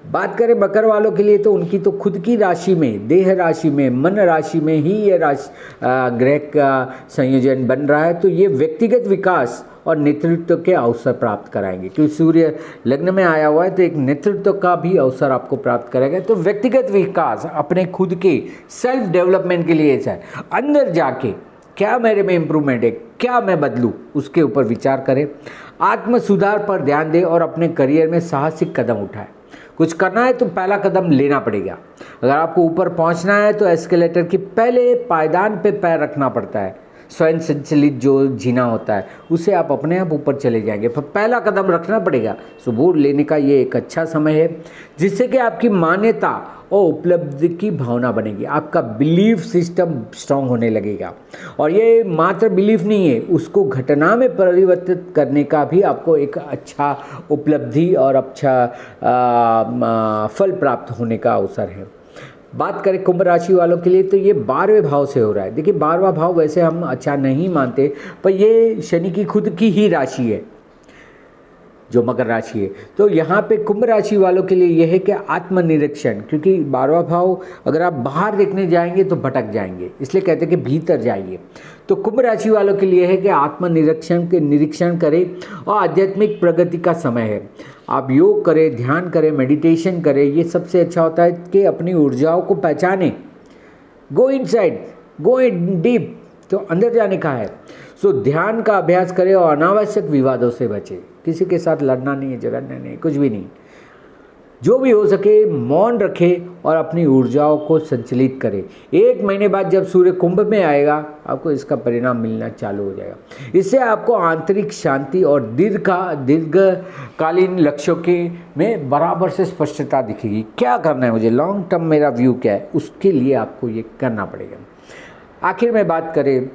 Speaker 1: बात करें मकर वालों के लिए, तो उनकी तो खुद की राशि में, देह राशि में, मन राशि में ही ये ग्रह का संयोजन बन रहा है। तो ये व्यक्तिगत विकास और नेतृत्व के अवसर प्राप्त कराएंगे, क्योंकि सूर्य लग्न में आया हुआ है, तो एक नेतृत्व का भी अवसर आपको प्राप्त करेगा। तो व्यक्तिगत विकास, अपने खुद के सेल्फ डेवलपमेंट के लिए ऐसा है, अंदर जाके क्या मेरे में इम्प्रूवमेंट है, क्या मैं बदलूँ, उसके ऊपर विचार करें। आत्म सुधार पर ध्यान दें और अपने करियर में साहसिक कदम उठाएं। कुछ करना है तो पहला कदम लेना पड़ेगा। अगर आपको ऊपर पहुंचना है तो एस्केलेटर की पहले पायदान पे पैर रखना पड़ता है, स्वयं संचलित जो जीना होता है उससे आप अपने आप ऊपर चले जाएंगे। पर पहला कदम रखना पड़ेगा, सो वो लेने का ये एक अच्छा समय है जिससे कि आपकी मान्यता और उपलब्धि की भावना बनेगी, आपका बिलीफ सिस्टम स्ट्रांग होने लगेगा। और ये मात्र बिलीफ नहीं है, उसको घटना में परिवर्तित करने का भी आपको एक अच्छा उपलब्धि और अच्छा फल प्राप्त होने का अवसर है। बात करें कुंभ राशि वालों के लिए तो ये 12वें भाव से हो रहा है। देखिए 12वां भाव वैसे हम अच्छा नहीं मानते, पर ये शनि की खुद की ही राशि है जो मकर राशि है। तो यहाँ पे कुंभ राशि वालों के लिए यह है कि आत्मनिरीक्षण, क्योंकि 12वां भाव अगर आप बाहर देखने जाएंगे तो भटक जाएंगे, इसलिए कहते हैं कि भीतर जाइए। तो कुंभ राशि वालों के लिए है कि आत्मनिरीक्षण के निरीक्षण करें और आध्यात्मिक प्रगति का समय है। आप योग करें, ध्यान करें, मेडिटेशन करें, ये सबसे अच्छा होता है कि अपनी ऊर्जाओं को पहचानें। गो इनसाइड, गो इन डीप, तो अंदर जाने का है। सो ध्यान का अभ्यास करें और अनावश्यक विवादों से बचें। किसी के साथ लड़ना नहीं है, झगड़ना नहीं, कुछ भी नहीं। जो भी हो सके मौन रखें और अपनी ऊर्जाओं को संचलित करें। 1 महीने बाद जब सूर्य कुंभ में आएगा आपको इसका परिणाम मिलना चालू हो जाएगा। इससे आपको आंतरिक शांति और दीर्घकालीन लक्ष्यों के में बराबर से स्पष्टता दिखेगी। क्या करना है मुझे, लॉन्ग टर्म मेरा व्यू क्या है, उसके लिए आपको ये करना पड़ेगा। आखिर में बात करें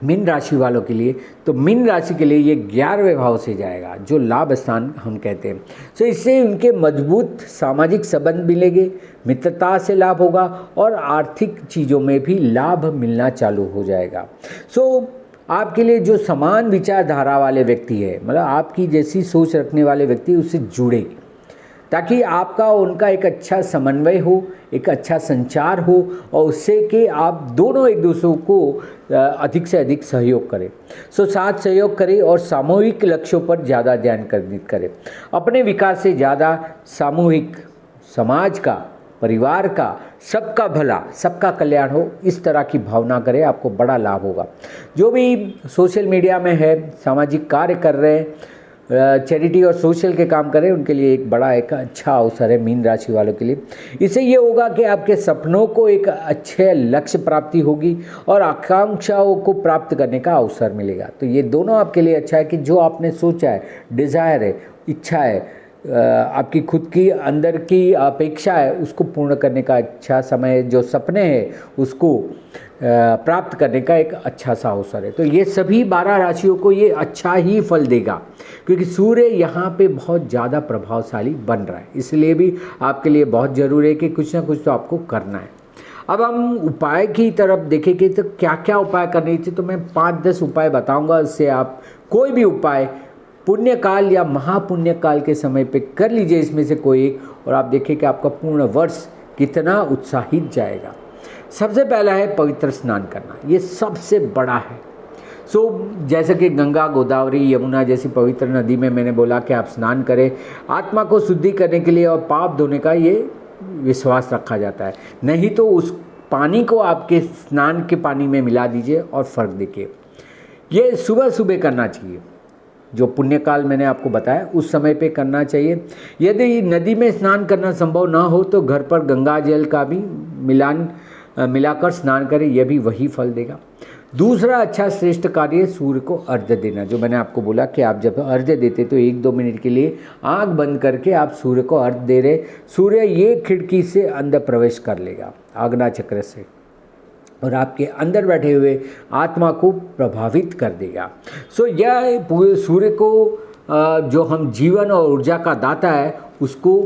Speaker 1: मीन राशि वालों के लिए, तो मीन राशि के लिए ये 11वें भाव से जाएगा जो लाभ स्थान हम कहते हैं। सो इससे उनके मजबूत सामाजिक संबंध मिलेंगे, मित्रता से लाभ होगा और आर्थिक चीज़ों में भी लाभ मिलना चालू हो जाएगा। सो आपके लिए जो समान विचारधारा वाले व्यक्ति है, मतलब आपकी जैसी सोच रखने वाले व्यक्ति उससे जुड़े, ताकि आपका उनका एक अच्छा समन्वय हो, एक अच्छा संचार हो और उससे कि आप दोनों एक दूसरे को अधिक से अधिक सहयोग करें। सो साथ सहयोग करें और सामूहिक लक्ष्यों पर ज़्यादा ध्यान केंद्रित करें। अपने विकास से ज़्यादा सामूहिक, समाज का, परिवार का, सबका भला, सबका कल्याण हो, इस तरह की भावना करें, आपको बड़ा लाभ होगा। जो भी सोशल मीडिया में है, सामाजिक कार्य कर रहे हैं, चैरिटी और सोशल के काम करें, उनके लिए एक बड़ा एक अच्छा अवसर है मीन राशि वालों के लिए। इससे ये होगा कि आपके सपनों को एक अच्छे लक्ष्य प्राप्ति होगी और आकांक्षाओं को प्राप्त करने का अवसर मिलेगा। तो ये दोनों आपके लिए अच्छा है कि जो आपने सोचा है, डिज़ायर है, इच्छा है, आपकी खुद की अंदर की अपेक्षा है, उसको पूर्ण करने का अच्छा समय, जो सपने हैं उसको प्राप्त करने का एक अच्छा सा अवसर है। तो ये सभी 12 राशियों को ये अच्छा ही फल देगा, क्योंकि सूर्य यहाँ पे बहुत ज़्यादा प्रभावशाली बन रहा है। इसलिए भी आपके लिए बहुत ज़रूरी है कि कुछ ना कुछ तो आपको करना है। अब हम उपाय की तरफ देखेंगे तो क्या क्या उपाय करने चाहिए, तो मैं 5-10 उपाय बताऊँगा। इससे आप कोई भी उपाय पुण्यकाल या महापुण्यकाल के समय पे कर लीजिए इसमें से कोई एक, और आप देखिए कि आपका पूर्ण वर्ष कितना उत्साहित जाएगा। सबसे पहला है पवित्र स्नान करना, ये सबसे बड़ा है। जैसे कि गंगा, गोदावरी, यमुना जैसी पवित्र नदी में मैंने बोला कि आप स्नान करें, आत्मा को शुद्धि करने के लिए और पाप धोने का ये विश्वास रखा जाता है। नहीं तो उस पानी को आपके स्नान के पानी में मिला दीजिए और फर्क देखिए। ये सुबह सुबह करना चाहिए, जो पुण्यकाल मैंने आपको बताया उस समय पे करना चाहिए। यदि नदी में स्नान करना संभव ना हो तो घर पर गंगा जल का भी मिलाकर स्नान करें, यह भी वही फल देगा। दूसरा अच्छा श्रेष्ठ कार्य सूर्य को अर्घ्य देना, जो मैंने आपको बोला कि आप जब अर्घ्य देते तो 1-2 मिनट के लिए आंख बंद करके आप सूर्य को अर्घ्य दे रहे। सूर्य ये खिड़की से अंदर प्रवेश कर लेगा आग्ना चक्र से, और आपके अंदर बैठे हुए आत्मा को प्रभावित कर देगा। यह सूर्य को जो हम जीवन और ऊर्जा का दाता है उसको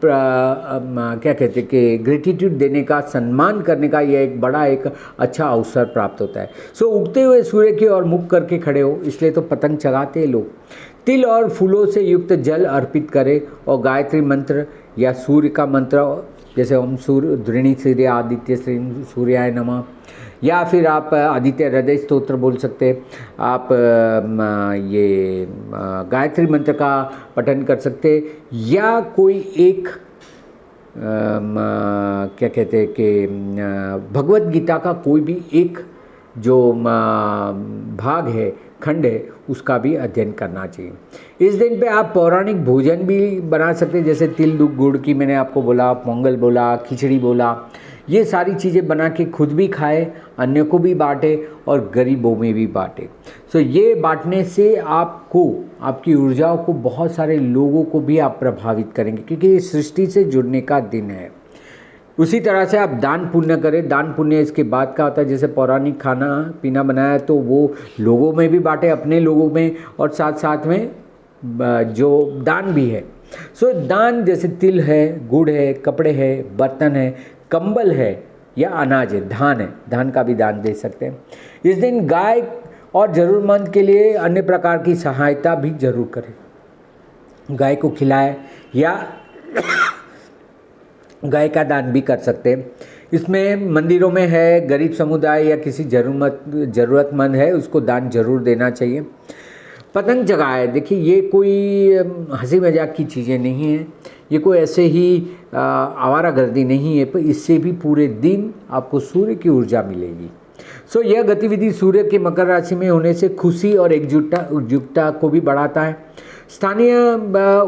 Speaker 1: क्या कहते हैं कि ग्रेटिट्यूड देने का, सम्मान करने का यह एक बड़ा एक अच्छा अवसर प्राप्त होता है। उगते हुए सूर्य की ओर मुख करके खड़े हो, इसलिए तो पतंग चगाते हैं लोग। तिल और फूलों से युक्त जल अर्पित करें और गायत्री मंत्र या सूर्य का मंत्र, जैसे ओम सूर्य धृणी सूर्य आदित्य श्री सूर्याय नमः, या फिर आप आदित्य हृदय स्तोत्र बोल सकते हैं। आप ये गायत्री मंत्र का पठन कर सकते हैं, या कोई एक क्या कहते हैं कि भगवत गीता का कोई भी एक जो भाग है, खंड है, उसका भी अध्ययन करना चाहिए। इस दिन पे आप पौराणिक भोजन भी बना सकते हैं, जैसे तिल गुड़ की मैंने आपको बोला, पोंगल बोला, खिचड़ी बोला, ये सारी चीज़ें बना के खुद भी खाए, अन्य को भी बांटे और गरीबों में भी बांटे। सो ये बांटने से आपको, आपकी ऊर्जाओं को, बहुत सारे लोगों को भी आप प्रभावित करेंगे, क्योंकि ये सृष्टि से जुड़ने का दिन है। उसी तरह से आप दान पुण्य करें। दान पुण्य इसके बाद का होता है, जैसे पौराणिक खाना पीना बनाया तो वो लोगों में भी बांटे, अपने लोगों में, और साथ साथ में जो दान भी है। सो दान जैसे तिल है, गुड़ है, कपड़े है, बर्तन है, कंबल है या अनाज है, धान है, धान का भी दान दे सकते हैं। इस दिन गाय और ज़रूरतमंद के लिए अन्य प्रकार की सहायता भी जरूर करें। गाय को खिलाए या गाय का दान भी कर सकते हैं। इसमें मंदिरों में है, गरीब समुदाय या किसी ज़रूरतमंद है उसको दान जरूर देना चाहिए। पतंग जगाए, देखिए ये कोई हंसी मजाक की चीज़ें नहीं है, ये कोई ऐसे ही आवारागर्दी नहीं है, पर इससे भी पूरे दिन आपको सूर्य की ऊर्जा मिलेगी। सो यह गतिविधि सूर्य के मकर राशि में होने से खुशी और एकजुटता को भी बढ़ाता है। स्थानीय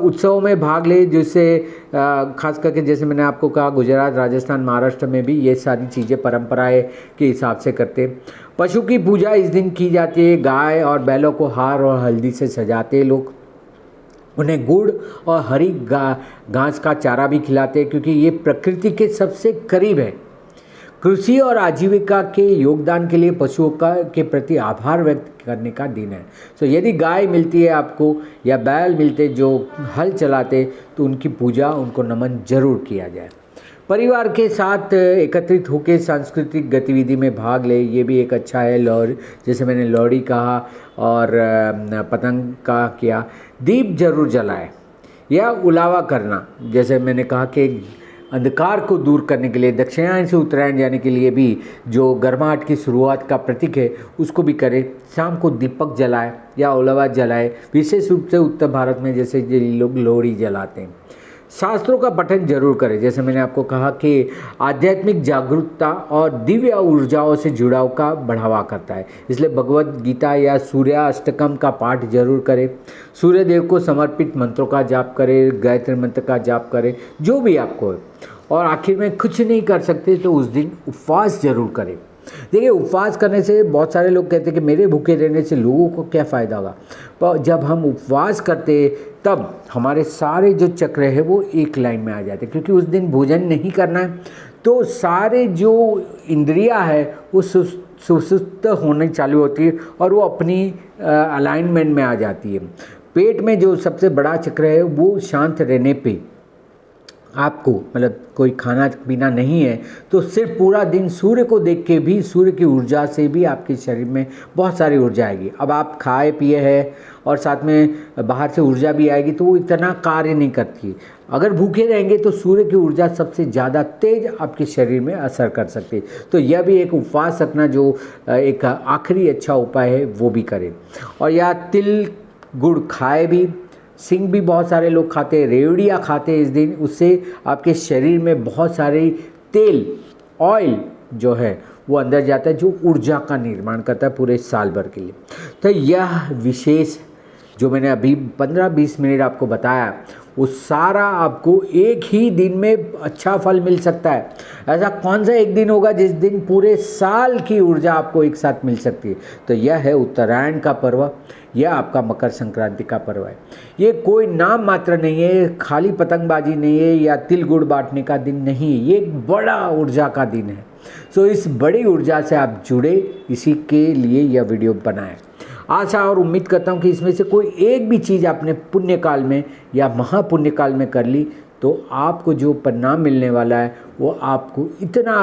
Speaker 1: उत्सवों में भाग ले, जिससे खास करके जैसे मैंने आपको कहा गुजरात, राजस्थान, महाराष्ट्र में भी ये सारी चीज़ें परंपराएं के हिसाब से करते हैं। पशु की पूजा इस दिन की जाती है। गाय और बैलों को हार और हल्दी से सजाते हैं लोग, उन्हें गुड़ और हरी घास का चारा भी खिलाते हैं, क्योंकि ये प्रकृति के सबसे करीब है। कृषि और आजीविका के योगदान के लिए पशुओं के प्रति आभार व्यक्त करने का दिन है। सो यदि गाय मिलती है आपको या बैल मिलते जो हल चलाते, तो उनकी पूजा, उनको नमन जरूर किया जाए। परिवार के साथ एकत्रित होकर सांस्कृतिक गतिविधि में भाग ले, ये भी एक अच्छा है। जैसे मैंने लोहड़ी कहा और पतंग का किया। दीप जरूर जलाए या उलावा करना, जैसे मैंने कहा कि अंधकार को दूर करने के लिए, दक्षिणायन से उत्तरायण जाने के लिए भी जो गर्माहट की शुरुआत का प्रतीक है उसको भी करें। शाम को दीपक जलाए या उलावा जलाए, विशेष रूप से उत्तर भारत में जैसे लोग लोहड़ी जलाते हैं। शास्त्रों का पठन जरूर करें, जैसे मैंने आपको कहा कि आध्यात्मिक जागरूकता और दिव्य ऊर्जाओं से जुड़ाव का बढ़ावा करता है, इसलिए भगवत गीता या सूर्याष्टकम का पाठ जरूर करें। सूर्य देव को समर्पित मंत्रों का जाप करें, गायत्री मंत्र का जाप करें, जो भी आपको है। और आखिर में कुछ नहीं कर सकते तो उस दिन उपवास जरूर करें। देखिए, उपवास करने से बहुत सारे लोग कहते हैं कि मेरे भूखे रहने से लोगों को क्या फ़ायदा होगा, पर जब हम उपवास करते तब हमारे सारे जो चक्र है वो एक लाइन में आ जाते, क्योंकि उस दिन भोजन नहीं करना है, तो सारे जो इंद्रियां है वो सुस्त होने चालू होती है और वो अपनी अलाइनमेंट में आ जाती है। पेट में जो सबसे बड़ा चक्र है वो शांत रहने पे आपको, मतलब कोई खाना पीना नहीं है तो सिर्फ पूरा दिन सूर्य को देख के भी, सूर्य की ऊर्जा से भी आपके शरीर में बहुत सारी ऊर्जा आएगी। अब आप खाए पिए हैं और साथ में बाहर से ऊर्जा भी आएगी तो वो इतना कार्य नहीं करती। अगर भूखे रहेंगे तो सूर्य की ऊर्जा सबसे ज़्यादा तेज आपके शरीर में असर कर सकती है। तो यह भी एक उपवास रखना जो एक आखिरी अच्छा उपाय है वो भी करें। और या तिल गुड़ खाए भी, सिंग भी बहुत सारे लोग खाते हैं, रेवड़ियाँ खाते हैं इस दिन, उससे आपके शरीर में बहुत सारे तेल, ऑयल जो है वो अंदर जाता है, जो ऊर्जा का निर्माण करता है पूरे साल भर के लिए। तो यह विशेष जो मैंने अभी 15-20 मिनट आपको बताया वो सारा आपको एक ही दिन में अच्छा फल मिल सकता है। ऐसा कौन सा एक दिन होगा जिस दिन पूरे साल की ऊर्जा आपको एक साथ मिल सकती है? तो यह है उत्तरायण का पर्व, यह आपका मकर संक्रांति का पर्व है। ये कोई नाम मात्र नहीं है, खाली पतंगबाजी नहीं है या तिल गुड़ बांटने का दिन नहीं है, ये एक बड़ा ऊर्जा का दिन है। सो इस बड़ी ऊर्जा से आप जुड़े, इसी के लिए यह वीडियो बनाए। आशा और उम्मीद करता हूँ कि इसमें से कोई एक भी चीज़ आपने पुण्य काल में या महापुण्य काल में कर ली तो आपको जो परिणाम मिलने वाला है वो आपको इतना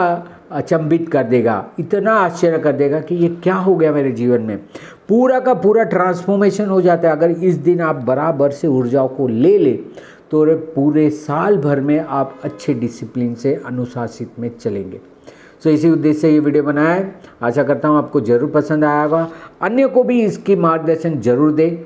Speaker 1: अचंभित कर देगा, इतना आश्चर्य कर देगा कि ये क्या हो गया मेरे जीवन में। पूरा का पूरा ट्रांसफॉर्मेशन हो जाता है। अगर इस दिन आप बराबर से ऊर्जाओं को ले तो पूरे साल भर में आप अच्छे डिसिप्लिन से, अनुशासित में चलेंगे। तो इसी उद्देश्य से ये वीडियो बनाया है। आशा करता हूँ आपको ज़रूर पसंद आया होगा। अन्य को भी इसकी मार्गदर्शन जरूर दें,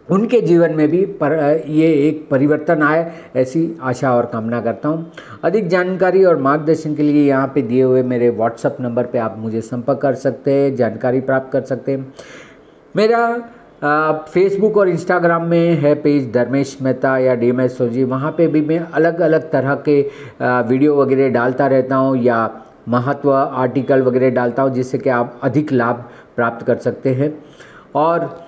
Speaker 1: उनके जीवन में भी ये एक परिवर्तन आए, ऐसी आशा और कामना करता हूँ। अधिक जानकारी और मार्गदर्शन के लिए यहाँ पे दिए हुए मेरे व्हाट्सएप नंबर पे आप मुझे संपर्क कर सकते हैं, जानकारी प्राप्त कर सकते हैं। मेरा फेसबुक और इंस्टाग्राम में है पेज धर्मेश मेहता या DMS एस्ट्रोलॉजी, वहाँ पे भी मैं अलग अलग तरह के वीडियो वगैरह डालता रहता हूँ या महत्व आर्टिकल वगैरह डालता हूँ, जिससे कि आप अधिक लाभ प्राप्त कर सकते हैं। और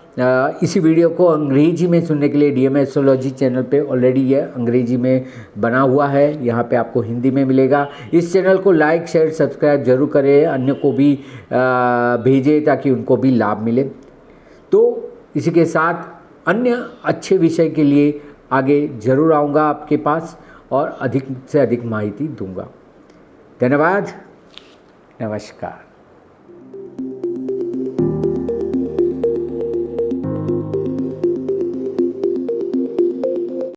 Speaker 1: इसी वीडियो को अंग्रेजी में सुनने के लिए DMS एस्ट्रोलॉजी चैनल पे ऑलरेडी ये अंग्रेजी में बना हुआ है, यहाँ पे आपको हिंदी में मिलेगा। इस चैनल को लाइक शेयर सब्सक्राइब जरूर करें, अन्य को भी भेजें ताकि उनको भी लाभ मिले। तो इसी के साथ अन्य अच्छे विषय के लिए आगे जरूर आऊँगा आपके पास और अधिक से अधिक माहिती दूंगा। धन्यवाद, नमस्कार।